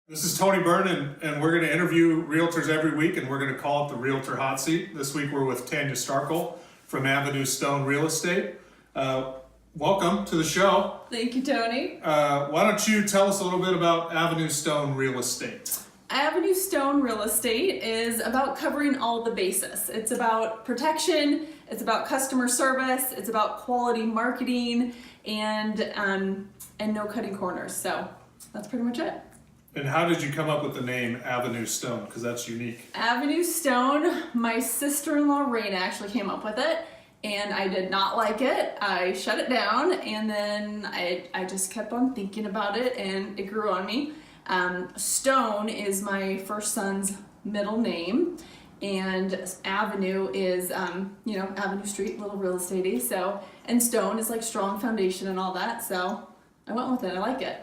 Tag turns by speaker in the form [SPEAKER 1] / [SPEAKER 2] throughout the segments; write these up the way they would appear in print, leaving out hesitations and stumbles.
[SPEAKER 1] This is Tony Byrne, and we're going to interview realtors every week, and we're going to call it the Realtor Hot Seat. This week we're with Tanya Starkel from Avenue Stone Real Estate. Welcome to the show.
[SPEAKER 2] Thank you, Tony.
[SPEAKER 1] Why don't you tell us a little bit about Avenue Stone Real Estate?
[SPEAKER 2] Avenue Stone Real Estate is about covering all the bases. It's about protection, it's about customer service, it's about quality marketing, and no cutting corners. So that's pretty much it.
[SPEAKER 1] And how did you come up with the name Avenue Stone? Because that's unique.
[SPEAKER 2] Avenue Stone, my sister-in-law Raina actually came up with it, and I did not like it. I shut it down, and then I just kept on thinking about it, and it grew on me. Stone is my first son's middle name, and Avenue is, Avenue Street, little real estate-y, so, and Stone is like strong foundation and all that, so I went with it. I like it.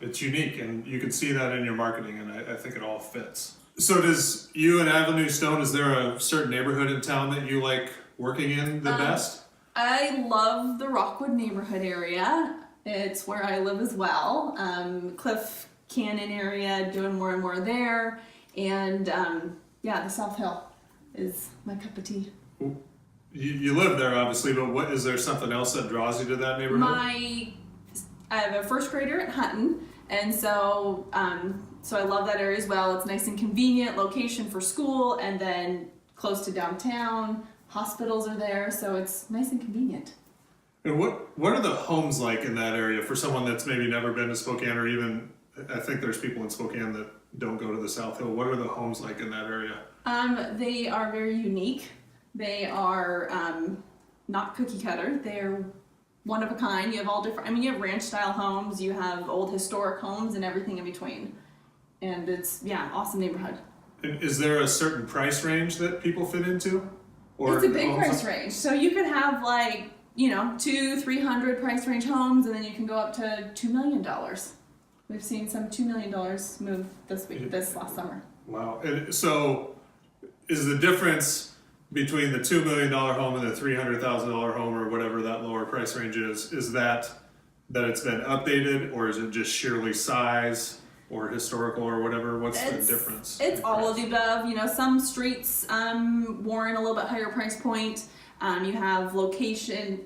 [SPEAKER 1] It's unique, and you can see that in your marketing, and I think it all fits. So does you and Avenue Stone, is there a certain neighborhood in town that you like working in the best?
[SPEAKER 2] I love the Rockwood neighborhood area. It's where I live as well. Cliff Cannon area, doing more and more there. And the South Hill is my cup of tea.
[SPEAKER 1] You live there, obviously, but is there something else that draws you to that neighborhood?
[SPEAKER 2] I have a first grader at Hutton, and so I love that area as well. It's nice and convenient location for school, and then close to downtown. Hospitals are there, so it's nice and convenient.
[SPEAKER 1] And what are the homes like in that area for someone that's maybe never been to Spokane, or even, I think there's people in Spokane that don't go to the South Hill. What are the homes like in that area?
[SPEAKER 2] They are very unique. They are not cookie cutter. They're one of a kind. You have all different, you have ranch style homes, you have old historic homes, and everything in between. And it's, awesome neighborhood.
[SPEAKER 1] And is there a certain price range that people fit into? Or
[SPEAKER 2] it's a big price range. So you could have $200-300 price range homes, and then you can go up to $2 million. We've seen some $2 million move this last summer.
[SPEAKER 1] Wow. And so is the difference between the $2 million home and the $300,000 home, or whatever that lower price range is that it's been updated, or is it just sheerly size or historical or whatever? What's the difference?
[SPEAKER 2] It's all of the above. Some streets warrant a little bit higher price point. You have location,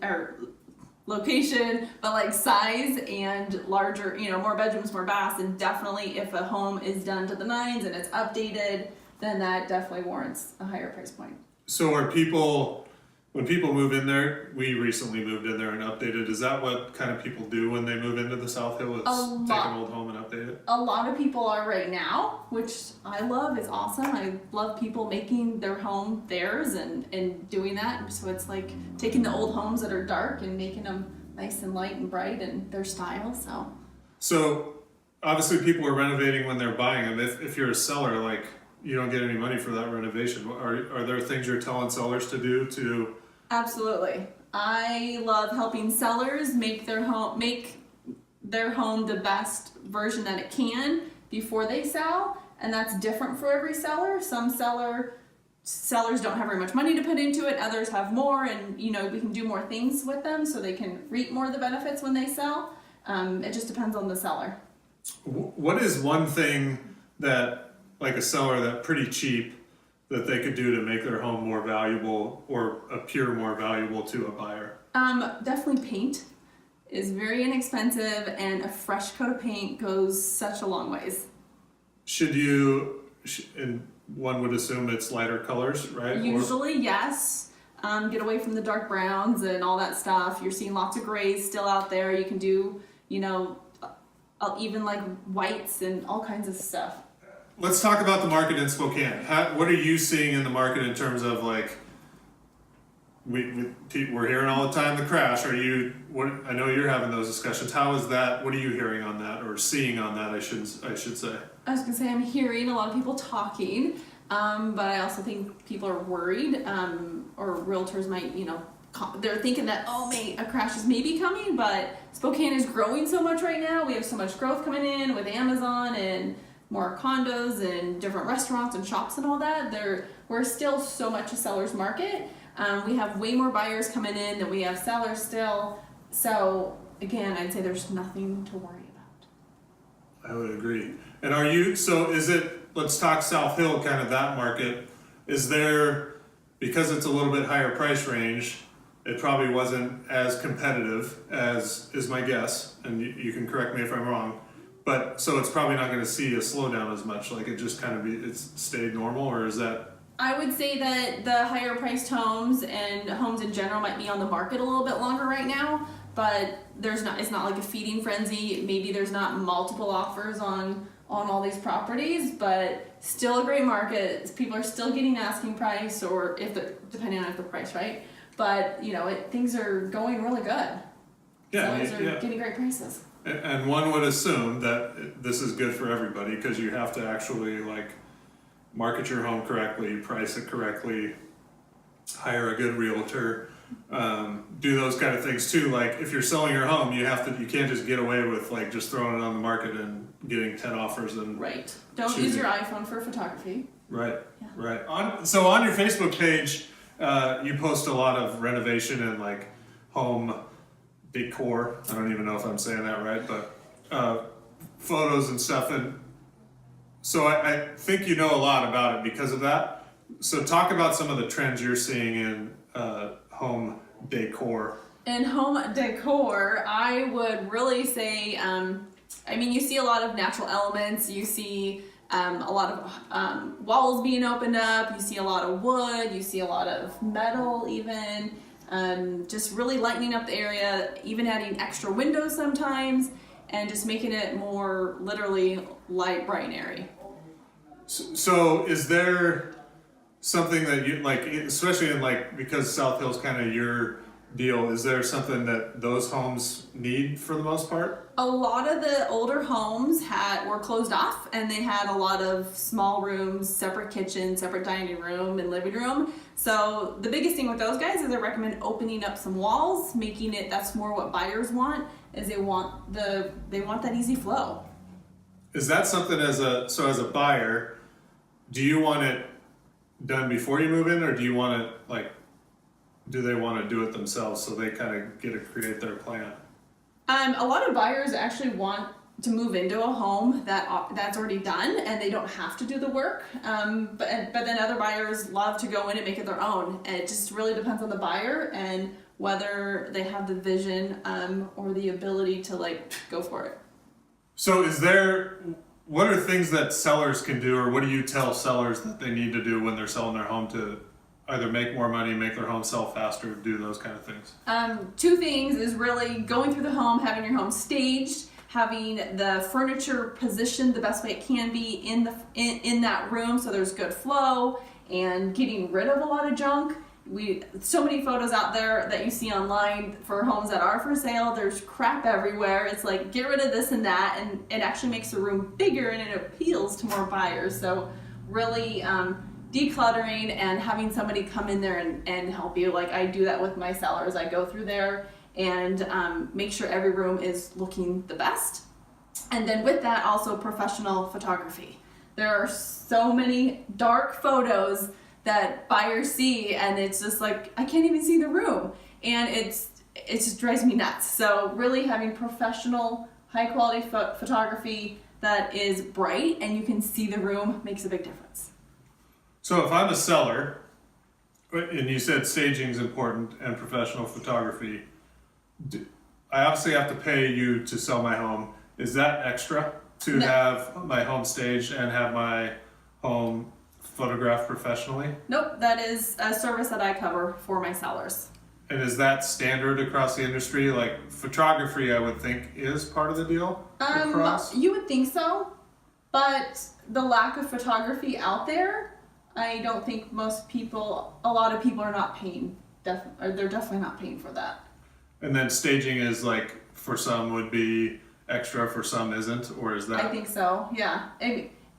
[SPEAKER 2] but like size and larger, more bedrooms, more baths, and definitely if a home is done to the nines and it's updated, then that definitely warrants a higher price point.
[SPEAKER 1] So when people move in there, we recently moved in there and updated, is that what kind of people do when they move into the South Hill, is take an old home and update it?
[SPEAKER 2] A lot of people are right now, which I love. It's awesome. I love people making their home theirs and doing that. So it's like taking the old homes that are dark and making them nice and light and bright and their style.
[SPEAKER 1] So obviously people are renovating when they're buying them. If you're a seller, you don't get any money for that renovation. Are there things you're telling sellers to do to?
[SPEAKER 2] Absolutely. I love helping sellers make their home the best version that it can before they sell, and that's different for every seller. Some sellers don't have very much money to put into it, others have more, and we can do more things with them so they can reap more of the benefits when they sell. It just depends on the seller.
[SPEAKER 1] What is one thing that, like a seller, that pretty cheap, that they could do to make their home more valuable or appear more valuable to a buyer?
[SPEAKER 2] Definitely paint is very inexpensive, and a fresh coat of paint goes such a long ways.
[SPEAKER 1] And one would assume it's lighter colors, right?
[SPEAKER 2] Usually, yes. Get away from the dark browns and all that stuff. You're seeing lots of grays still out there. You can do, even like whites and all kinds of stuff.
[SPEAKER 1] Let's talk about the market in Spokane. What are you seeing in the market in terms of we're hearing all the time the crash? I know you're having those discussions. How is that? What are you hearing on that, or seeing on that? I should say.
[SPEAKER 2] I was gonna say I'm hearing a lot of people talking, but I also think people are worried, or realtors might, they're thinking that a crash is maybe coming. But Spokane is growing so much right now. We have so much growth coming in with Amazon and more condos and different restaurants and shops and all that. We're still so much a seller's market. We have way more buyers coming in than we have sellers still. So again, I'd say there's nothing to worry about.
[SPEAKER 1] I would agree. And are you, so is it, let's talk South Hill, kind of that market. Is there, because it's a little bit higher price range, it probably wasn't as competitive as is my guess, and you can correct me if I'm wrong. But so it's probably not going to see a slowdown as much. Like it just kind of it's stayed normal, or is that?
[SPEAKER 2] I would say that the higher priced homes and homes in general might be on the market a little bit longer right now, but it's not like a feeding frenzy. Maybe there's not multiple offers on all these properties, but still a great market. People are still getting asking price, or depending on if the price right. But things are going really good.
[SPEAKER 1] Yeah,
[SPEAKER 2] Sellers are getting great prices.
[SPEAKER 1] And one would assume that this is good for everybody because you have to actually like market your home correctly, price it correctly, hire a good realtor, do those kind of things too. Like if you're selling your home, you can't just get away with like just throwing it on the market and getting 10 offers and
[SPEAKER 2] right. Don't use your iPhone for photography.
[SPEAKER 1] Right, yeah. Right. So on your Facebook page, you post a lot of renovation and like home decor. I don't even know if I'm saying that right, but photos and stuff. And so I think you know a lot about it because of that. So talk about some of the trends you're seeing in home decor.
[SPEAKER 2] In home decor, I would really say, you see a lot of natural elements. You see a lot of walls being opened up. You see a lot of wood. You see a lot of metal even. Just really lightening up the area, even adding extra windows sometimes, and just making it more literally light, bright, and airy.
[SPEAKER 1] So is there something that you like, especially in like, because South Hill's kind of your deal, is there something that those homes need for the most part?
[SPEAKER 2] A lot of the older homes were closed off, and they had a lot of small rooms, separate kitchen, separate dining room and living room. So the biggest thing with those guys is I recommend opening up some walls, making it, that's more what buyers want, is they want that easy flow.
[SPEAKER 1] Is that something as a buyer, do you want it done before you move in, or do you want it like, do they want to do it themselves so they kind of get to create their plan?
[SPEAKER 2] A lot of buyers actually want to move into a home that's already done and they don't have to do the work. But then other buyers love to go in and make it their own. And it just really depends on the buyer and whether they have the vision or the ability to like go for it.
[SPEAKER 1] So what are things that sellers can do, or what do you tell sellers that they need to do when they're selling their home to either make more money, make their home sell faster, do those kind of things?
[SPEAKER 2] Two things is really going through the home, having your home staged, having the furniture positioned the best way it can be in that room so there's good flow, and getting rid of a lot of junk. So many photos out there that you see online for homes that are for sale. There's crap everywhere. It's like, get rid of this and that, and it actually makes the room bigger and it appeals to more buyers. So really decluttering and having somebody come in there and help you. Like I do that with my sellers. I go through there and make sure every room is looking the best. And then with that, also professional photography. There are so many dark photos that buyers see, and it's just like, I can't even see the room. And it just drives me nuts. So really having professional, high quality photography that is bright and you can see the room makes a big difference.
[SPEAKER 1] So if I'm a seller, and you said staging is important and professional photography, I obviously have to pay you to sell my home. Is that extra to have my home staged and have my home photographed professionally?
[SPEAKER 2] Nope, that is a service that I cover for my sellers.
[SPEAKER 1] And is that standard across the industry? Like photography, I would think is part of the deal across?
[SPEAKER 2] You would think so, but the lack of photography out there, I don't think a lot of people are not paying, they're definitely not paying for that.
[SPEAKER 1] And then staging is like, for some would be extra, for some isn't, or is that?
[SPEAKER 2] I think so, yeah.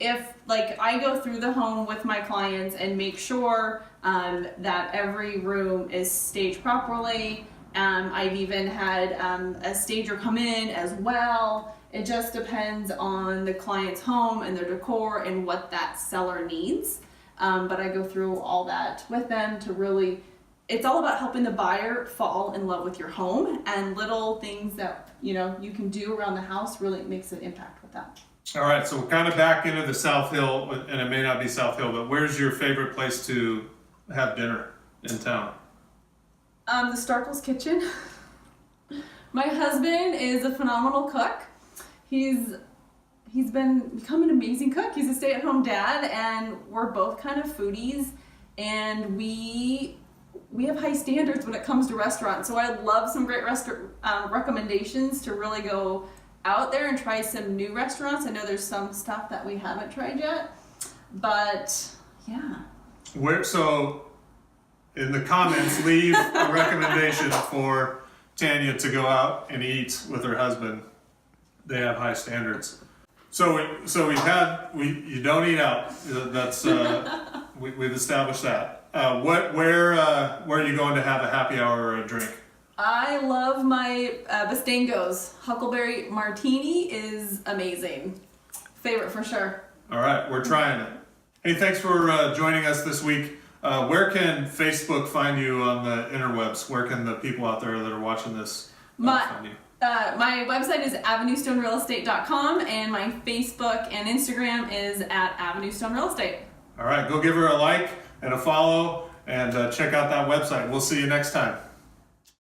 [SPEAKER 2] If like I go through the home with my clients and make sure that every room is staged properly. I've even had a stager come in as well. It just depends on the client's home and their decor and what that seller needs. But I go through all that with them to really, it's all about helping the buyer fall in love with your home, and little things that you can do around the house really makes an impact with that.
[SPEAKER 1] All right, so we're kind of back into the South Hill, and it may not be South Hill, but where's your favorite place to have dinner in town?
[SPEAKER 2] The Starkel's Kitchen. My husband is a phenomenal cook. He's become an amazing cook. He's a stay-at-home dad, and we're both kind of foodies, and we have high standards when it comes to restaurants. So I love some great recommendations to really go out there and try some new restaurants. I know there's some stuff that we haven't tried yet, but yeah.
[SPEAKER 1] So in the comments, leave a recommendation for Tanya to go out and eat with her husband. They have high standards. So you don't eat out. That's we've established that. Where are you going to have a happy hour or a drink?
[SPEAKER 2] I love my Bostangos. Huckleberry martini is amazing. Favorite for sure.
[SPEAKER 1] All right, we're trying it. Hey, thanks for joining us this week. Where can Facebook find you on the interwebs? Where can the people out there that are watching this find you?
[SPEAKER 2] My website is avenuestonerealestate.com, and my Facebook and Instagram is at Avenue Stone Real Estate.
[SPEAKER 1] All right, go give her a like and a follow, and check out that website. We'll see you next time.